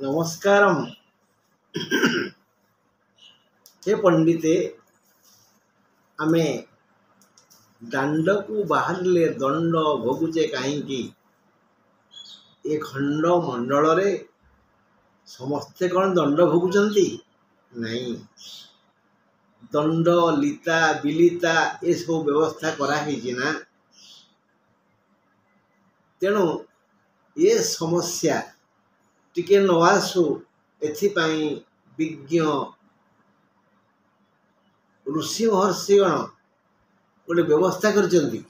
नमस्कारम। हे पंडिते, आमे दंड को बाहर दंड भोगुचे कहीं ए खंड मंडल रे समस्ते कौन दंड भोगुचंती नहीं। दंड लीता बिलीता ये सब व्यवस्था कराही ना। तेणु ये समस्या टिके न आसू एथिपाई विज्ञ ऋषि महर्षिगण गोटे व्यवस्था करचंती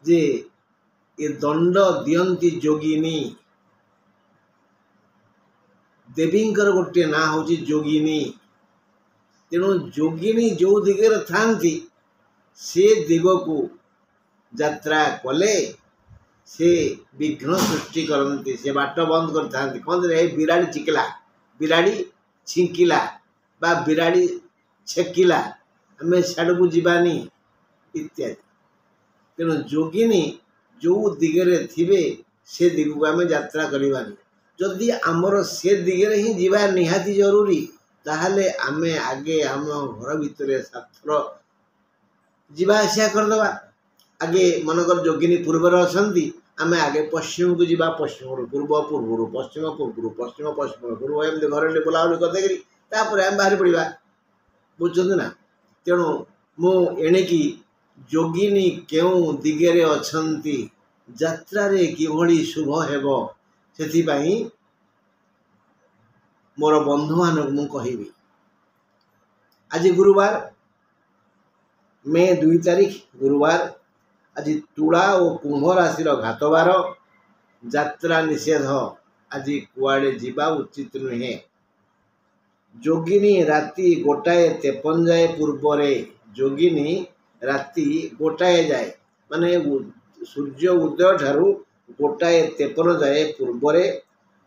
जे ये दंड दियंती जोगिनी। देवींकर गोटे ना हूँ जोगिनी। तेणु जोगिनी जो दिगरे थांती से दिग को यात्रा कले से विघ्न सृष्टि करती, से बाट बंद कर कहते बिराड़ी चिकिला, बिराड़ी छिंकिला बा बिराड़ी छेकिला आम साड़ को जीवानी इत्यादि। तेणु जोगिनी जो दिगरे थिबे से दिग को आम यात्रा करवानी। जदि आमर से दिगरे ही जीवा निहाती जरूरी ताहले आमे आगे आम घर भितर साथर जीवा आसिया करदे। आगे मनकर जोगिनी पूर्वर अछंती आमे आगे पश्चिम को जीवा, पश्चिम पूर्व पूर्व पश्चिम पूर्व पश्चिम पश्चिम पूर्व एमती घर बुलाबुली करदेकरी तापर आम बाहरी पड़ा बुझुं ना। तेणु मु एणिकी जोगिनी केउ दिगरे अछंती यात्रा रे किभली शुभ हेबो सेथिपाई मोर बंधु मानक मु कहिबी। आज गुरुवार मे 2 तारीख गुरुवार। आज तुला और कुंभ राशि घातबार, यात्रा निषेध। आज कुआड़े जीवा उचित नुहे। जोगिनी राति 1:53 जाए पूर्वरे, जोगिनी राति 1 जाए माने सूर्य उदय ठारू 1:53 जाए पूर्वरे,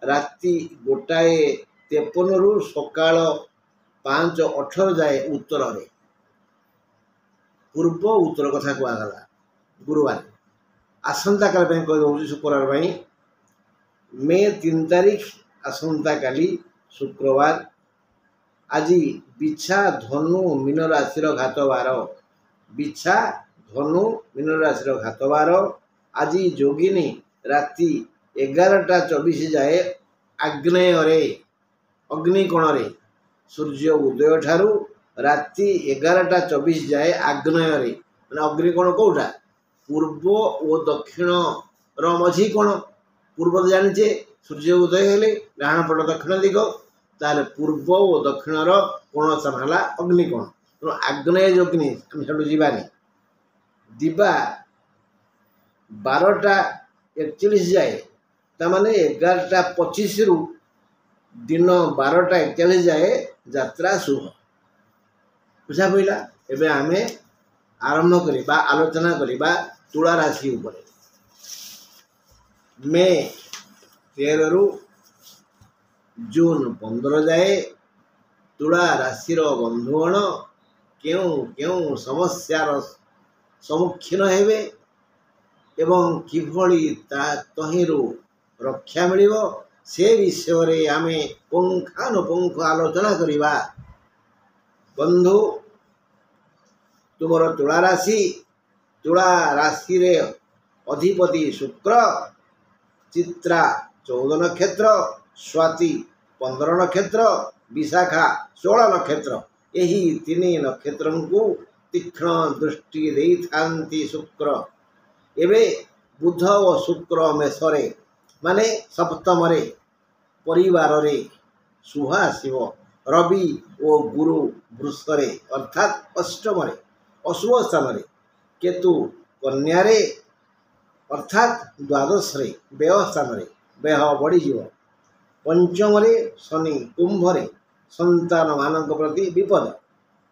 राति 1:53 रु सकाळ 5:18 जाए उत्तर रे। पूर्व उत्तर कथा कहगला गुरुवार। आसंता काल कही शुक्रवार मे 3 तारीख आसंता काली शुक्रवार। आज बिछा धनु मीन राशि घातबार, बिछा धनु मीन राशि घातबार। आज जोगिनी राति 11:24 जाए आग्नेय रे अग्निकोण रे, सूर्य उदय ठारू राति 11:24 जाए आग्नेय रे माने अग्निकोण कोटा पूर्व और दक्षिण मझी कोण। पूर्व जानिचे सूर्य उदय हेले डाण पट दक्षिण दिग, ताले पूर्व और दक्षिण कोण साला अग्निकोण। तेणु आग्नेय जोगिनी आम साडू जीवानी दिवा 12:41 जाए तामाने 11:25 रु दिन 12:41 जाए यात्रा शुभ। बुझा पड़ा। एबे आमे आरंभ करिबा आलोचना करिबा तुला राशि उपरे। मे 13 रु जून 15 जाए तुला राशि बंधुगण क्यों क्यों समस्यार सम्मुखीन हेबे एवं किभली तहिरु रक्षा मिलिबो से विषय रे आमे पुंखानुपुंख आलोचना करिबा। बंधु, तुमर तुला राशि रे अधिपति शुक्र, चित्रा 14 नक्षत्र, स्वाति 15 नक्षत्र, विशाखा 16 नक्षत्र। यही 3 नक्षत्र को तीक्ष्ण दृष्टि देई थांती शुक्र। एबे बुध और शुक्र मेषरे माने सप्तम रे परिवार रे शुभ आसीबो। रवि और गुरु वृषरे अर्थात अष्टम रे अशुभ स्थान रे, केतु कन्या रे अर्थात द्वादश रे व्यय स्थान रे व्यय बढ़ी जीव। पंचम रे शनि कुंभ रे संतान मानक प्रति विपद।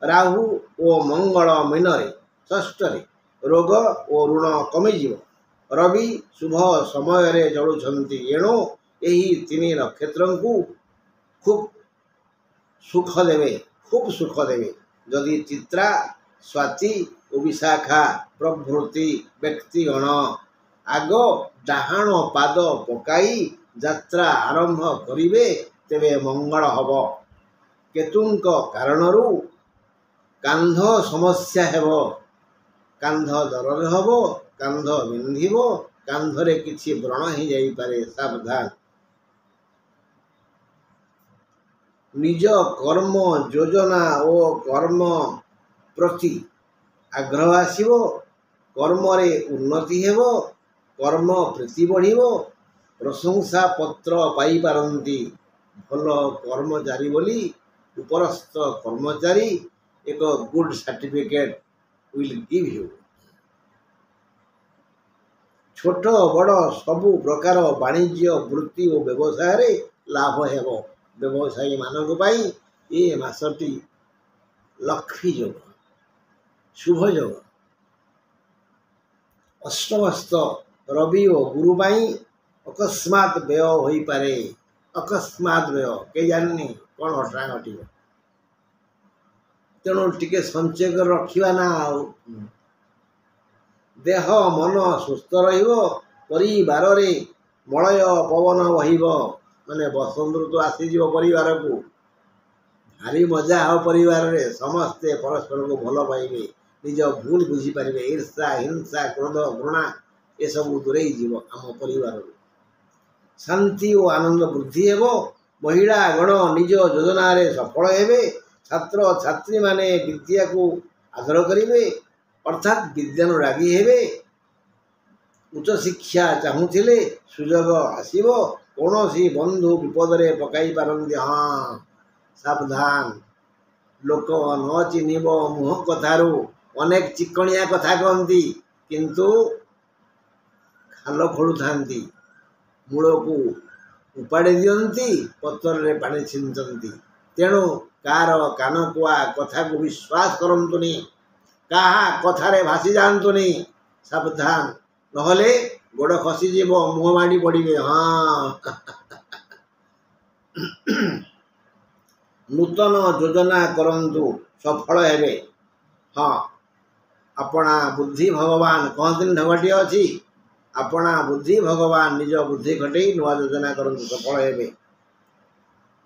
राहु और मंगल मीन रे षष्ठ रे रोग और ऋण कमी जीव। रवि शुभ समय रे जलुछंती। एणु यही 3 नक्षत्र को खूब सुख देवे, खूब सुख देवे। जदि चित्रा स्वाति और विशाखा प्रभृति व्यक्तिगण आग डाहाण पाद पकाई ଯାତ୍ରା ଆରମ୍ଭ କରିବେ ତେବେ ମଙ୍ଗଳ ହେବ। କେତୁଙ୍କ କାରଣରୁ କାନ୍ଧ ସମସ୍ୟା ହେବ, କାନ୍ଧ ଦରଜ ହେବ, କାନ୍ଧ ବିନ୍ଧିବ, କାନ୍ଧରେ କିଛି ବ୍ରଣ ହେଇଯାଇପାରେ, ସାବଧାନ। ନିଜ କର୍ମ ଯୋଜନା ଓ କର୍ମ ପ୍ରତି ଆଗ୍ରହ ଆସିବ, କର୍ମରେ ଉନ୍ନତି ହେବ, କର୍ମ ପ୍ରୀତି ବଢ଼ିବ, ପ୍ରଶଂସା ପତ୍ର ପାଇପାରନ୍ତି। ଭଲ କର୍ମଚାରୀ ବୋଲି ଉପରସ୍ଥ କର୍ମଚାରୀ ଏକ good certificate will give you. ଛୋଟ ବଡ଼ ସବୁ ପ୍ରକାର ବାଣିଜ୍ୟ ବୃତ୍ତି ଓ ବ୍ୟବସାୟରେ ଲାଭ ହେବ। ବ୍ୟବସାୟୀମାନଙ୍କ ପାଇଁ ଏ ମାସଟି ଲକ୍ଷ୍ମୀ ଯୋଗ, ଶୁଭ ଯୋଗ। ଅଷ୍ଟମସ୍ତ ରବି ଓ ଗୁରୁ ପାଇଁ ଅକସ୍ମାତ୍ ବ୍ୟୟ ହୋଇପାରେ। ଅକସ୍ମାତ୍ ବ୍ୟୟ, କେହି ଜାଣିନି କ'ଣ ଘଟଣା ଘଟିବ, ତେଣୁ ଟିକେ ସଞ୍ଚୟ କରି ରଖିବା ନା। ଆଉ ଦେହ ମନ ସୁସ୍ଥ ରହିବ, ପରିବାରରେ ମଳୟ ପବନ ବହିବ, ମାନେ ବସନ୍ତ ଋତୁ ଆସିଯିବ ପରିବାରକୁ, ଭାରି ମଜା ହେବ ପରିବାରରେ। ସମସ୍ତେ ପରସ୍ପରକୁ ଭଲ ପାଇବେ, ନିଜ ଭୁଲ ବୁଝିପାରିବେ। ଈର୍ଷା ହିଂସା କ୍ରୋଧ ଘୃଣା ଏସବୁ ଦୂରେଇ ଯିବ ଆମ ପରିବାରରୁ। ଶାନ୍ତି ଓ ଆନନ୍ଦ ବୃଦ୍ଧି ହେବ। ମହିଳା ଗଣ ନିଜ ଯୋଜନାରେ ସଫଳ ହେବେ। ଛାତ୍ର ଛାତ୍ରୀମାନେ ବିଦ୍ୟାକୁ ଆଦର କରିବେ, ଅର୍ଥାତ୍ ବିଦ୍ୟାନୁରାଗୀ ହେବେ। ଉଚ୍ଚଶିକ୍ଷା ଚାହୁଁଥିଲେ ସୁଯୋଗ ଆସିବ। କୌଣସି ବନ୍ଧୁ ବିପଦରେ ପକାଇ ପାରନ୍ତି। ହଁ, ସାବଧାନ, ଲୋକ ନ ଚିହ୍ନିବ ମୁହଁ କଥାରୁ ଅନେକ ଚିକଣିଆ କଥା କହନ୍ତି, କିନ୍ତୁ ଖାଲ ଖୋଳୁଥାନ୍ତି, ମୂଳକୁ ଉପାଡ଼ି ଦିଅନ୍ତି, ପତ୍ରରେ ପାଣି ଛିଞ୍ଚନ୍ତି। ତେଣୁ କାହାର କାନକୁଆ କଥାକୁ ବିଶ୍ୱାସ କରନ୍ତୁନି, କାହା କଥାରେ ଭାସି ଯାଆନ୍ତୁନି, ସାବଧାନ, ନହେଲେ ଗୋଡ଼ ଖସିଯିବ, ମୁହଁ ମାଡ଼ି ପଡ଼ିବେ। ହଁ ନୂତନ ଯୋଜନା କରନ୍ତୁ, ସଫଳ ହେବେ। ହଁ, ଆପଣା ବୁଦ୍ଧି ଭଗବାନ କହନ୍ତିନି, ଢଗଟିଏ ଅଛି, ଆପଣା ବୁଦ୍ଧି ଭଗବାନ। ନିଜ ବୁଦ୍ଧି ଖଟେଇ ନୂଆ ଯୋଜନା କରନ୍ତୁ, ସଫଳ ହେବେ।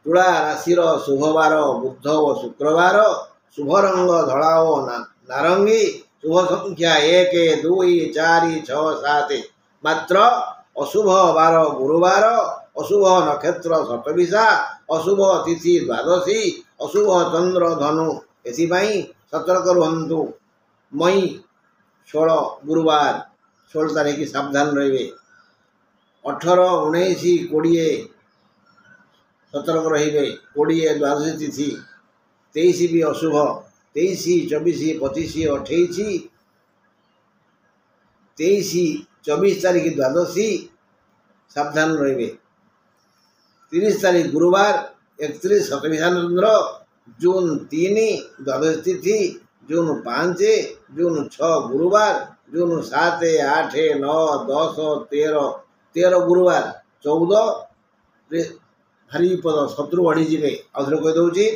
ତୁଳା ରାଶିର ଶୁଭବାର ବୁଧ ଓ ଶୁକ୍ରବାର। ଶୁଭ ରଙ୍ଗ ଧଳା ଓ ନାରଙ୍ଗୀ। ଶୁଭ ସଂଖ୍ୟା 1, 2, 4, 6, 7। ମାତ୍ର ଅଶୁଭ ବାର ଗୁରୁବାର, ଅଶୁଭ ନକ୍ଷତ୍ର ଶତବିଶା, ଅଶୁଭ ତିଥି ଦ୍ୱାଦଶୀ, ଅଶୁଭ ଚନ୍ଦ୍ର ଧନୁ। ଏଥିପାଇଁ ସତର୍କ ରୁହନ୍ତୁ। ମଇ 16 ଗୁରୁବାର, 16 ତାରିଖ ସାବଧାନ ରହିବେ। 18, 19, 20 ସତର୍କ ରହିବେ। 20 ଦ୍ୱାଦଶୀ ତିଥି। 23 ବି ଅଶୁଭ। 23, 24, 25, 28। 23, 24 ତାରିଖ ଦ୍ୱାଦଶୀ, ସାବଧାନ ରହିବେ। 30 ତାରିଖ ଗୁରୁବାର, 31 ଶତବିଶା ଚନ୍ଦ୍ର। ଜୁନ୍ 3 ଦ୍ୱାଦଶୀ ତିଥି, ଜୁନ୍ 5, ଜୁନ୍ 6 ଗୁରୁବାର, ଜୁନ୍ 7, 8, 9, 10, 13 ଗୁରୁବାର, 14ରେ ଭାରି ବିପଦ, ଶତ୍ରୁ ବଢ଼ିଯିବେ। ଆଉଥରେ କହିଦେଉଛି,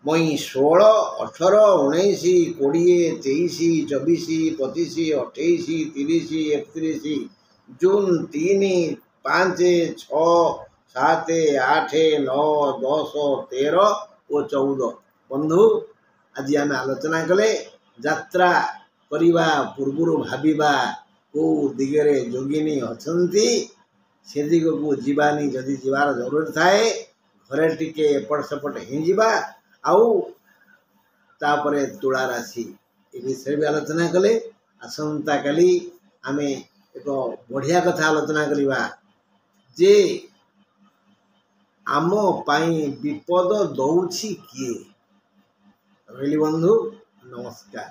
ମଇ 16, 18, 19, 20, 23, 24, 25, 28, 30, 31, ଜୁନ୍ 3, 5, 6, 7, 8, 9, 10, 13 ଓ 14। ବନ୍ଧୁ, ଆଜି ଆମେ ଆଲୋଚନା କଲେ ଯାତ୍ରା କରିବା ପୂର୍ବରୁ ଭାବିବା କେଉଁ ଦିଗରେ ଯୋଗିନୀ ଅଛନ୍ତି, ସେ ଦିଗକୁ ଯିବାନି। ଯଦି ଯିବାର ଜରୁରୀ ଥାଏ, ଘରେ ଟିକେ ଏପଟ ସେପଟ ହେଇଯିବା। ଆଉ ତାପରେ ତୁଳା ରାଶି ଏ ବିଷୟରେ ବି ଆଲୋଚନା କଲେ। ଆସନ୍ତାକାଲି ଆମେ ଏକ ବଢ଼ିଆ କଥା ଆଲୋଚନା କରିବା ଯେ ଆମ ପାଇଁ ବିପଦ ଦଉଛି କିଏ। ରହିଲି ବନ୍ଧୁ, ନମସ୍କାର।